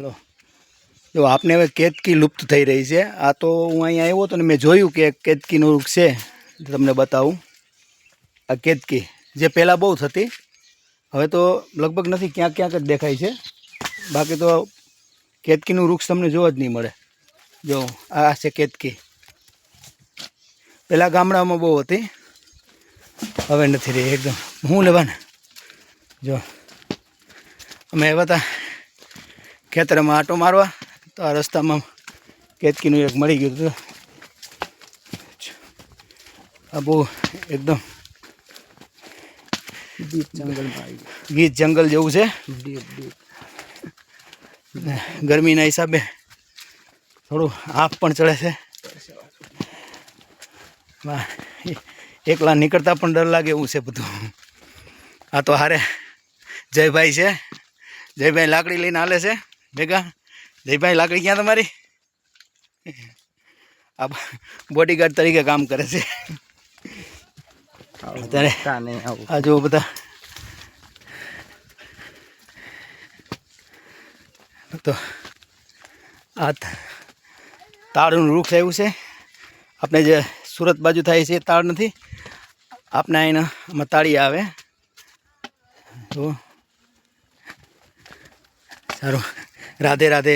Hello, જો આપને હવે કેતકી લુપ્ત થઈ રહી છે. આ તો હું અહીંયા આવ્યો હતો ને મેં જોયું કે કેતકીનું વૃક્ષ છે. તમને બતાવું. આ કેતકી જે પહેલાં બહુ થતી, હવે તો લગભગ નથી, ક્યાંક ક્યાંક જ દેખાય છે. બાકી તો કેતકીનું વૃક્ષ તમને જોવા જ નહીં મળે. જો આ છે કેતકી. પહેલાં ગામડામાં બહુ હતી, હવે નથી રહી એકદમ. હું લેવાને જો અમે આવ્યા હતા ખેતરમાં આંટો મારવા, તો આ રસ્તામાં કેતકીનું એક મળી ગયું હતું. આ બહુ એકદમ ગીચ જંગલ જેવું છે. ગરમીના હિસાબે થોડું આંખ પણ ચડે છે. એકલા નીકળતા પણ ડર લાગે એવું છે બધું. આ તો હારે જયભાઈ છે. જયભાઈ લાકડી લઈને હાલે છે ભેગા. જયભાઈ લાકડી ક્યાં તમારી? આ બોડીગાર્ડ તરીકે કામ કરે છે અત્યારે. આ જો બધા તો આ તાળનું વૃક્ષ આવ્યું છે. આપણે જે સુરત બાજુ થાય છે એ તાળ નથી, આપણે અહીંના આમાં તાળી આવે. તો સારું, રાધે રાધે.